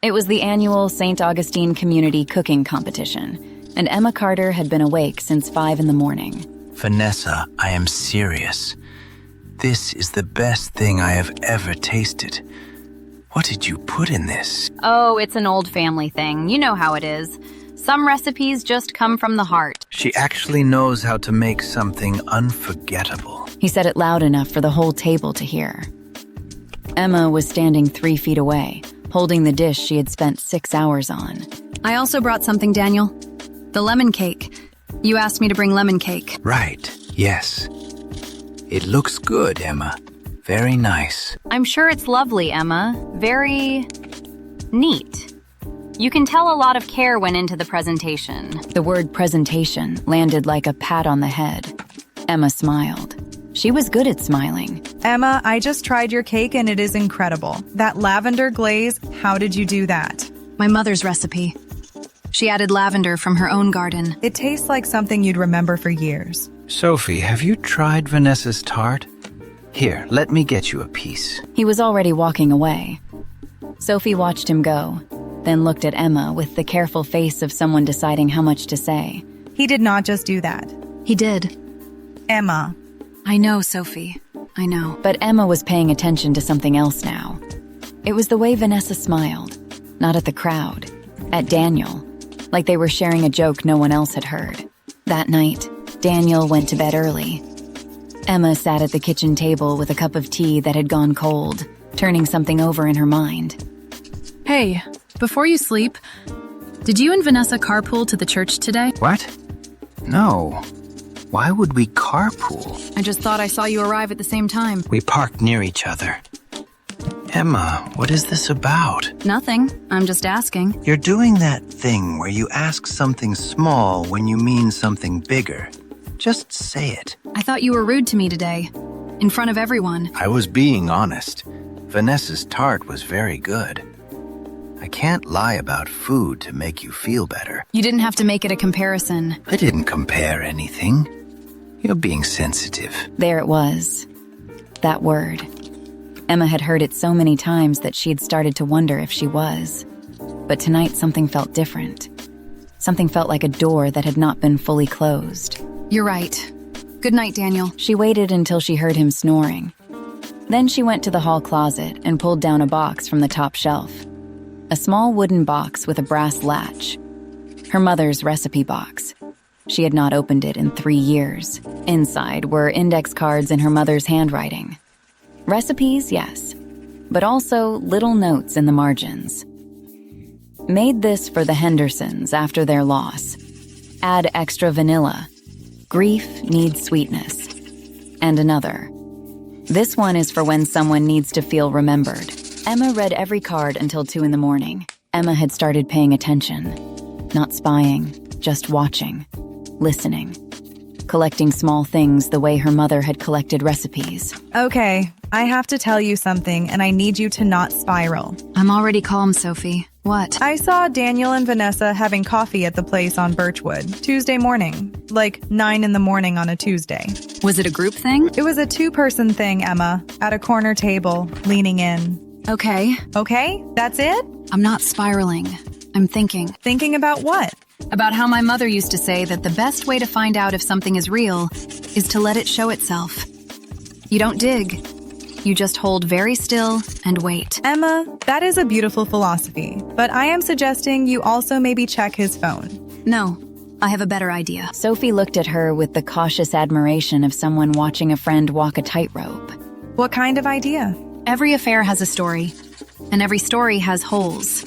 It was the annual St. Augustine Community Cooking Competition, and Emma Carter had been awake since 5 in the morning. Vanessa, I am serious. This is the best thing I have ever tasted. What did you put in this? Oh, it's an old family thing. You know how it is. Some recipes just come from the heart. She actually knows how to make something unforgettable. He said it loud enough for the whole table to hear. Emma was standing 3 feet away, holding the dish she had spent 6 hours on. I also brought something, Daniel. The lemon cake. You asked me to bring lemon cake. Right, yes. It looks good, Emma. Very nice. I'm sure it's lovely, Emma. Very neat. You can tell a lot of care went into the presentation. The word presentation landed like a pat on the head. Emma smiled. She was good at smiling. Emma, I just tried your cake and it is incredible. That lavender glaze, how did you do that? My mother's recipe. She added lavender from her own garden. It tastes like something you'd remember for years. Sophie, have you tried Vanessa's tart? Here, let me get you a piece. He was already walking away. Sophie watched him go, then looked at Emma with the careful face of someone deciding how much to say. He did not just do that. He did. Emma. I know, Sophie. I know. But Emma was paying attention to something else now. It was the way Vanessa smiled, not at the crowd, at Daniel, like they were sharing a joke no one else had heard. That night, Daniel went to bed early. Emma sat at the kitchen table with a cup of tea that had gone cold, turning something over in her mind. Hey, before you sleep, did you and Vanessa carpool to the church today? What? No. Why would we carpool? I just thought I saw you arrive at the same time. We parked near each other. Emma, what is this about? Nothing. I'm just asking. You're doing that thing where you ask something small when you mean something bigger. Just say it. I thought you were rude to me today, in front of everyone. I was being honest. Vanessa's tart was very good. I can't lie about food to make you feel better. You didn't have to make it a comparison. I didn't compare anything. You're being sensitive. There it was. That word. Emma had heard it so many times that she had started to wonder if she was. But tonight something felt different. Something felt like a door that had not been fully closed. You're right. Good night, Daniel. She waited until she heard him snoring. Then she went to the hall closet and pulled down a box from the top shelf. A small wooden box with a brass latch. Her mother's recipe box. She had not opened it in 3 years. Inside were index cards in her mother's handwriting. Recipes, yes, but also little notes in the margins. Made this for the Hendersons after their loss. Add extra vanilla. Grief needs sweetness. And another. This one is for when someone needs to feel remembered. Emma read every card until 2 in the morning. Emma had started paying attention. Not spying, just watching. Listening. Collecting small things the way her mother had collected recipes. Okay, I have to tell you something, and I need you to not spiral. I'm already calm, Sophie. What? I saw Daniel and Vanessa having coffee at the place on Birchwood, Tuesday morning. Like 9 in the morning on a Tuesday. Was it a group thing? It was a 2-person thing, Emma. At a corner table, leaning in. Okay. Okay? That's it? I'm not spiraling. I'm thinking. Thinking about what? About how my mother used to say that the best way to find out if something is real is to let it show itself. You don't dig. You just hold very still and wait. Emma, that is a beautiful philosophy, but I am suggesting you also maybe check his phone. No, I have a better idea. Sophie looked at her with the cautious admiration of someone watching a friend walk a tightrope. What kind of idea? Every affair has a story, and every story has holes.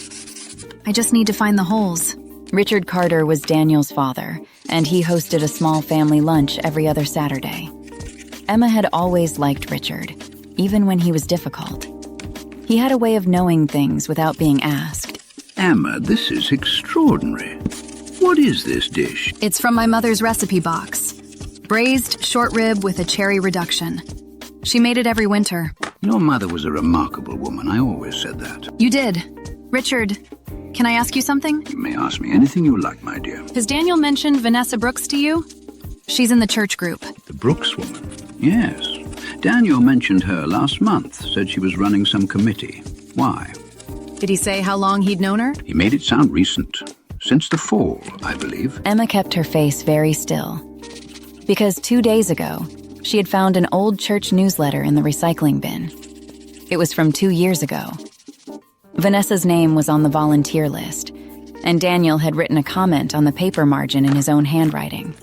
I just need to find the holes. Richard Carter was Daniel's father, and he hosted a small family lunch every other Saturday. Emma had always liked Richard, even when he was difficult. He had a way of knowing things without being asked. Emma, this is extraordinary. What is this dish? It's from my mother's recipe box. Braised short rib with a cherry reduction. She made it every winter. Your mother was a remarkable woman. I always said that. You did. Richard, can I ask you something? You may ask me anything you like, my dear. Has Daniel mentioned Vanessa Brooks to you? She's in the church group. The Brooks woman? Yes. Daniel mentioned her last month, said she was running some committee. Why? Did he say how long he'd known her? He made it sound recent. Since the fall, I believe. Emma kept her face very still. Because 2 days ago, she had found an old church newsletter in the recycling bin. It was from 2 years ago. Vanessa's name was on the volunteer list, and Daniel had written a comment on the paper margin in his own handwriting.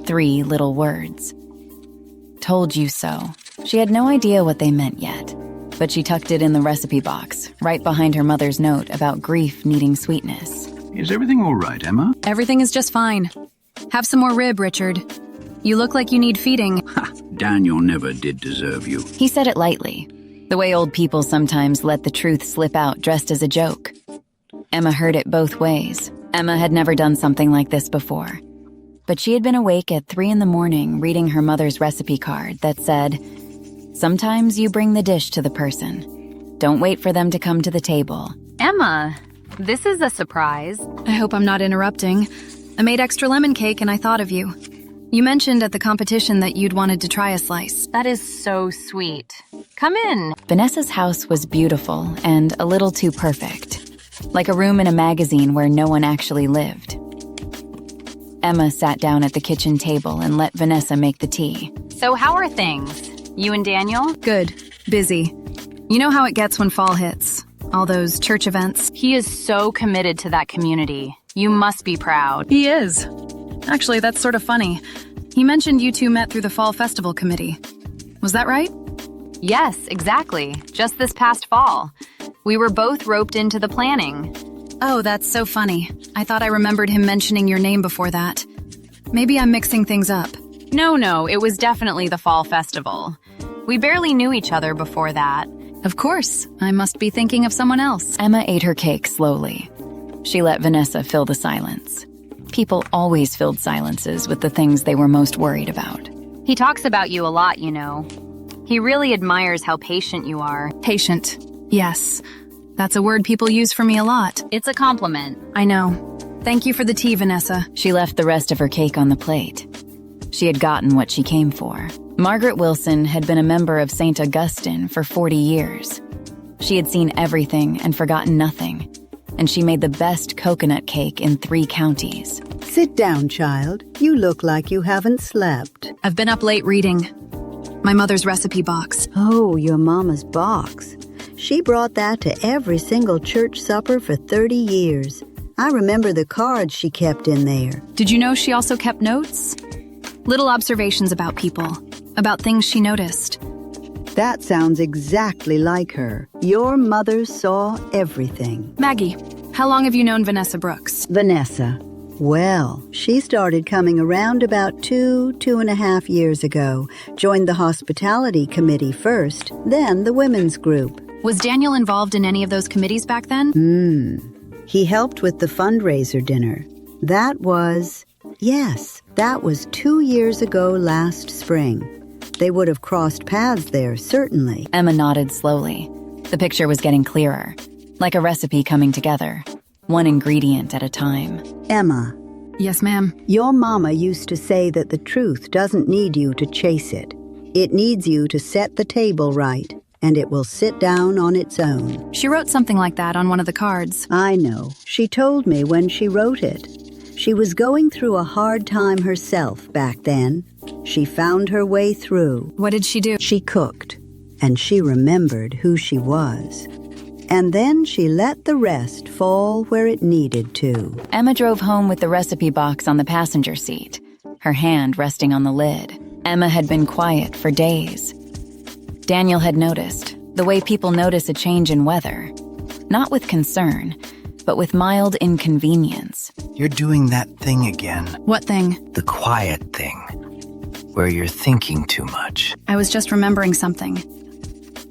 3 little words. Told you so. She had no idea what they meant yet, but she tucked it in the recipe box, right behind her mother's note about grief needing sweetness. Is everything all right, Emma? Everything is just fine. Have some more rib, Richard. You look like you need feeding. Ha! Daniel never did deserve you. He said it lightly, the way old people sometimes let the truth slip out dressed as a joke. Emma heard it both ways. Emma had never done something like this before. But she had been awake at 3 a.m. reading her mother's recipe card that said, "Sometimes you bring the dish to the person. Don't wait for them to come to the table." Emma, this is a surprise. I hope I'm not interrupting. I made extra lemon cake and I thought of you. You mentioned at the competition that you'd wanted to try a slice. That is so sweet. Come in. Vanessa's house was beautiful and a little too perfect, like a room in a magazine where no one actually lived. Emma sat down at the kitchen table and let Vanessa make the tea. So how are things? You and Daniel? Good. Busy. You know how it gets when fall hits. All those church events. He is so committed to that community. You must be proud. He is. Actually, that's sort of funny. He mentioned you two met through the Fall Festival Committee. Was that right? Yes, exactly. Just this past fall. We were both roped into the planning. Oh, that's so funny. I thought I remembered him mentioning your name before that. Maybe I'm mixing things up. No, it was definitely the Fall Festival. We barely knew each other before that. Of course. I must be thinking of someone else. Emma ate her cake slowly. She let Vanessa fill the silence. People always filled silences with the things they were most worried about. He talks about you a lot, you know. He really admires how patient you are. Patient. Yes. That's a word people use for me a lot. It's a compliment. I know. Thank you for the tea, Vanessa. She left the rest of her cake on the plate. She had gotten what she came for. Margaret Wilson had been a member of St. Augustine for 40 years. She had seen everything and forgotten nothing, and she made the best coconut cake in 3 counties. Sit down, child. You look like you haven't slept. I've been up late reading. My mother's recipe box. Oh, your mama's box. She brought that to every single church supper for 30 years. I remember the cards she kept in there. Did you know she also kept notes? Little observations about people, about things she noticed. That sounds exactly like her. Your mother saw everything. Maggie, how long have you known Vanessa Brooks? Vanessa. Well, she started coming around about 2.5 years ago. Joined the hospitality committee first, then the women's group. Was Daniel involved in any of those committees back then? He helped with the fundraiser dinner. That was 2 years ago last spring. They would have crossed paths there, certainly. Emma nodded slowly. The picture was getting clearer, like a recipe coming together, one ingredient at a time. Emma. Yes, ma'am. Your mama used to say that the truth doesn't need you to chase it. It needs you to set the table right, and it will sit down on its own. She wrote something like that on one of the cards. I know. She told me when she wrote it. She was going through a hard time herself back then. She found her way through. What did she do? She cooked, and she remembered who she was. And then she let the rest fall where it needed to. Emma drove home with the recipe box on the passenger seat, her hand resting on the lid. Emma had been quiet for days. Daniel had noticed, the way people notice a change in weather. Not with concern, but with mild inconvenience. You're doing that thing again. What thing? The quiet thing, where you're thinking too much. I was just remembering something.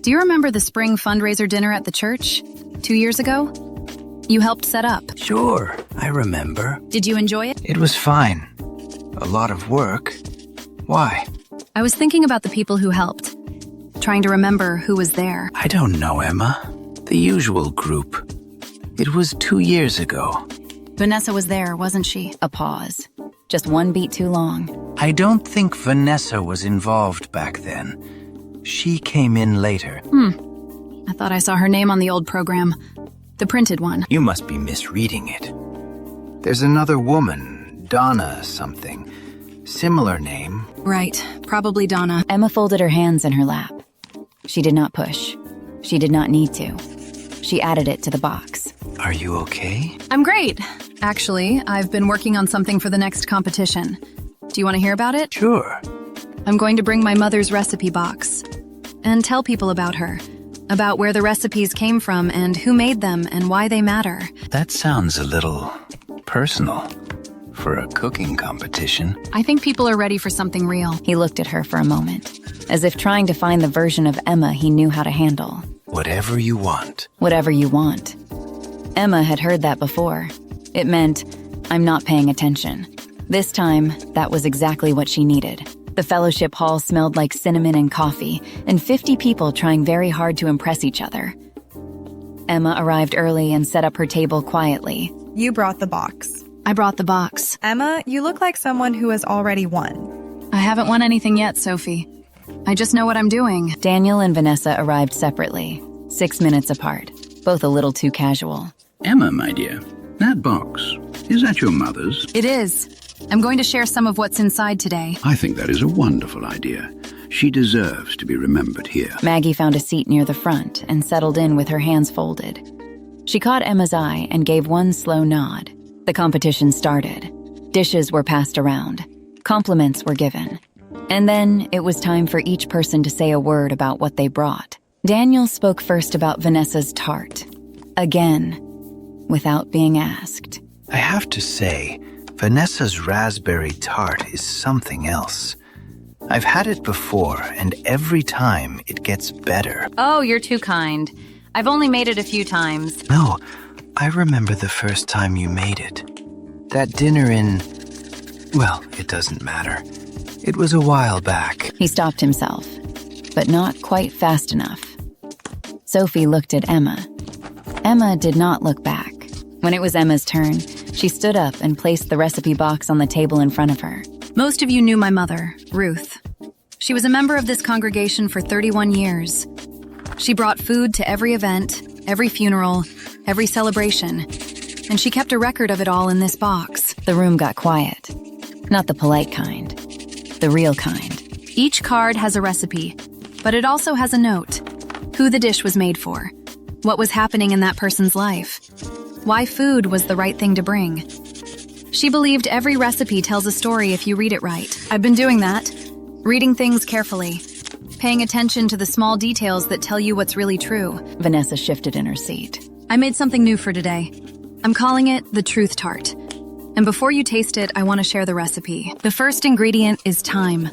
Do you remember the spring fundraiser dinner at the church 2 years ago? You helped set up. Sure, I remember. Did you enjoy it? It was fine. A lot of work. Why? I was thinking about the people who helped, trying to remember who was there. I don't know, Emma. The usual group. It was 2 years ago. Vanessa was there, wasn't she? A pause. Just one beat too long. I don't think Vanessa was involved back then. She came in later. I thought I saw her name on the old program. The printed one. You must be misreading it. There's another woman, Donna something. Similar name. Right, probably Donna. Emma folded her hands in her lap. She did not push. She did not need to. She added it to the box. Are you okay? I'm great. Actually, I've been working on something for the next competition. Do you want to hear about it? Sure. I'm going to bring my mother's recipe box and tell people about her, about where the recipes came from and who made them and why they matter. That sounds a little personal for a cooking competition. I think people are ready for something real. He looked at her for a moment, as if trying to find the version of Emma he knew how to handle. Whatever you want. Whatever you want. Emma had heard that before. It meant, I'm not paying attention. This time, that was exactly what she needed. The fellowship hall smelled like cinnamon and coffee, and 50 people trying very hard to impress each other. Emma arrived early and set up her table quietly. You brought the box. I brought the box. Emma, you look like someone who has already won. I haven't won anything yet, Sophie. I just know what I'm doing. Daniel and Vanessa arrived separately, 6 minutes apart, both a little too casual. Emma, my dear, that box, is that your mother's? It is. I'm going to share some of what's inside today. I think that is a wonderful idea. She deserves to be remembered here. Maggie found a seat near the front and settled in with her hands folded. She caught Emma's eye and gave one slow nod. The competition started. Dishes were passed around. Compliments were given. And then it was time for each person to say a word about what they brought. Daniel spoke first about Vanessa's tart. Again, without being asked. I have to say, Vanessa's raspberry tart is something else. I've had it before, and every time it gets better. Oh, you're too kind. I've only made it a few times. No, I remember the first time you made it. That dinner in... well, it doesn't matter. It was a while back. He stopped himself, but not quite fast enough. Sophie looked at Emma. Emma did not look back. When it was Emma's turn, she stood up and placed the recipe box on the table in front of her. Most of you knew my mother, Ruth. She was a member of this congregation for 31 years. She brought food to every event, every funeral, every celebration, and she kept a record of it all in this box. The room got quiet. Not the polite kind. The real kind. Each card has a recipe, but it also has a note. Who the dish was made for. What was happening in that person's life. Why food was the right thing to bring. She believed every recipe tells a story if you read it right. I've been doing that. Reading things carefully. Paying attention to the small details that tell you what's really true. Vanessa shifted in her seat. I made something new for today. I'm calling it the Truth Tart. And before you taste it, I want to share the recipe. The first ingredient is time.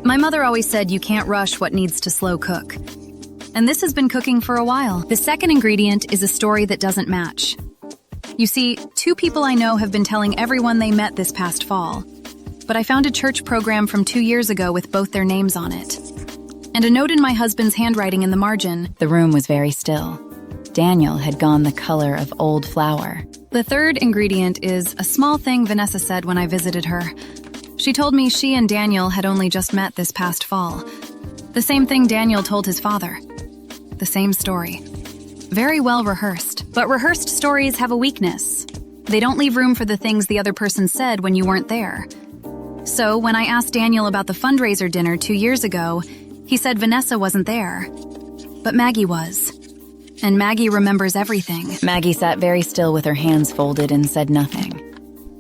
My mother always said you can't rush what needs to slow cook. And this has been cooking for a while. The second ingredient is a story that doesn't match. You see, 2 people I know have been telling everyone they met this past fall. But I found a church program from 2 years ago with both their names on it. And a note in my husband's handwriting in the margin. The room was very still. Daniel had gone the color of old flour. The third ingredient is a small thing Vanessa said when I visited her. She told me she and Daniel had only just met this past fall. The same thing Daniel told his father. The same story. Very well rehearsed. But rehearsed stories have a weakness. They don't leave room for the things the other person said when you weren't there. So when I asked Daniel about the fundraiser dinner 2 years ago, he said Vanessa wasn't there. But Maggie was. And Maggie remembers everything. Maggie sat very still with her hands folded and said nothing.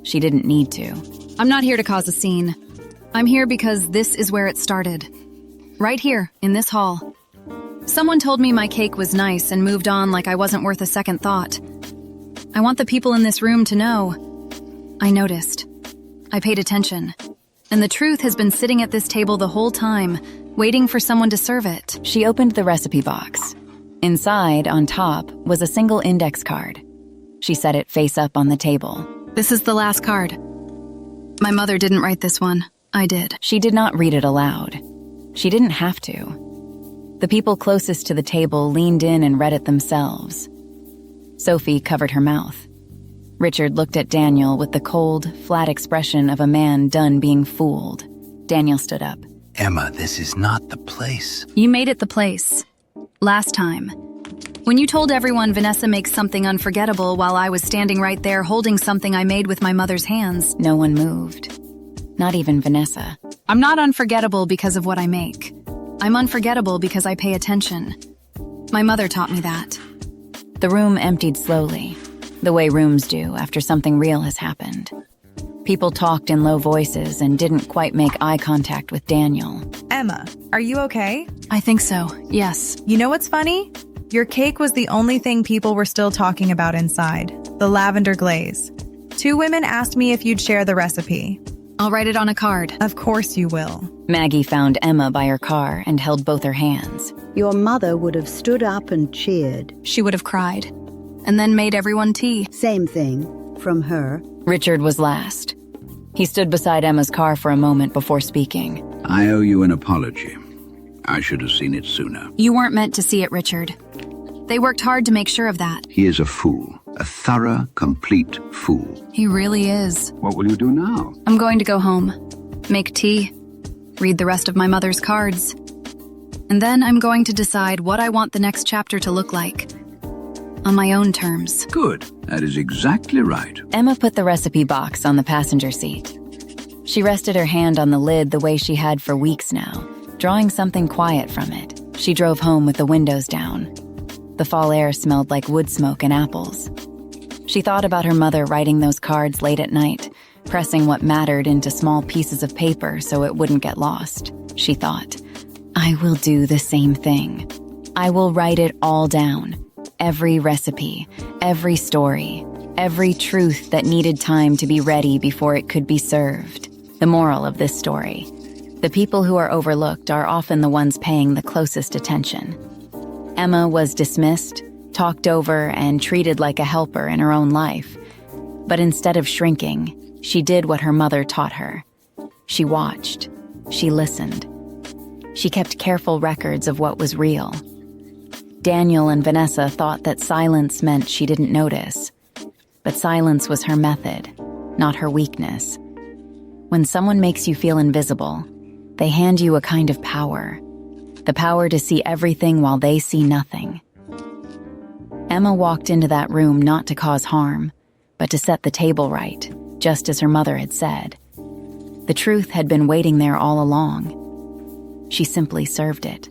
She didn't need to. I'm not here to cause a scene. I'm here because this is where it started. Right here, in this hall. Someone told me my cake was nice and moved on like I wasn't worth a second thought. I want the people in this room to know. I noticed. I paid attention. And the truth has been sitting at this table the whole time, waiting for someone to serve it. She opened the recipe box. Inside, on top, was a single index card. She set it face up on the table. This is the last card. My mother didn't write this one. I did. She did not read it aloud. She didn't have to. The people closest to the table leaned in and read it themselves. Sophie covered her mouth. Richard looked at Daniel with the cold, flat expression of a man done being fooled. Daniel stood up. Emma, this is not the place. You made it the place. Last time. When you told everyone Vanessa makes something unforgettable while I was standing right there holding something I made with my mother's hands. No one moved. Not even Vanessa. I'm not unforgettable because of what I make. I'm unforgettable because I pay attention. My mother taught me that. The room emptied slowly, the way rooms do after something real has happened. People talked in low voices and didn't quite make eye contact with Daniel. Emma, are you okay? I think so, yes. You know what's funny? Your cake was the only thing people were still talking about inside, the lavender glaze. 2 women asked me if you'd share the recipe. I'll write it on a card. Of course you will. Maggie found Emma by her car and held both her hands. Your mother would have stood up and cheered. She would have cried, and then made everyone tea. Same thing, from her. Richard was last. He stood beside Emma's car for a moment before speaking. I owe you an apology. I should have seen it sooner. You weren't meant to see it, Richard. They worked hard to make sure of that. He is a fool. A thorough, complete fool. He really is. What will you do now? I'm going to go home, make tea, read the rest of my mother's cards. And then I'm going to decide what I want the next chapter to look like. On my own terms. Good. That is exactly right. Emma put the recipe box on the passenger seat. She rested her hand on the lid the way she had for weeks now, drawing something quiet from it. She drove home with the windows down. The fall air smelled like wood smoke and apples. She thought about her mother writing those cards late at night, pressing what mattered into small pieces of paper so it wouldn't get lost. She thought, I will do the same thing. I will write it all down. Every recipe, every story, every truth that needed time to be ready before it could be served. The moral of this story: the people who are overlooked are often the ones paying the closest attention. Emma was dismissed, talked over, and treated like a helper in her own life. But instead of shrinking, she did what her mother taught her. She watched. She listened. She kept careful records of what was real. Daniel and Vanessa thought that silence meant she didn't notice. But silence was her method, not her weakness. When someone makes you feel invisible, they hand you a kind of power. The power to see everything while they see nothing. Emma walked into that room not to cause harm, but to set the table right, just as her mother had said. The truth had been waiting there all along. She simply served it.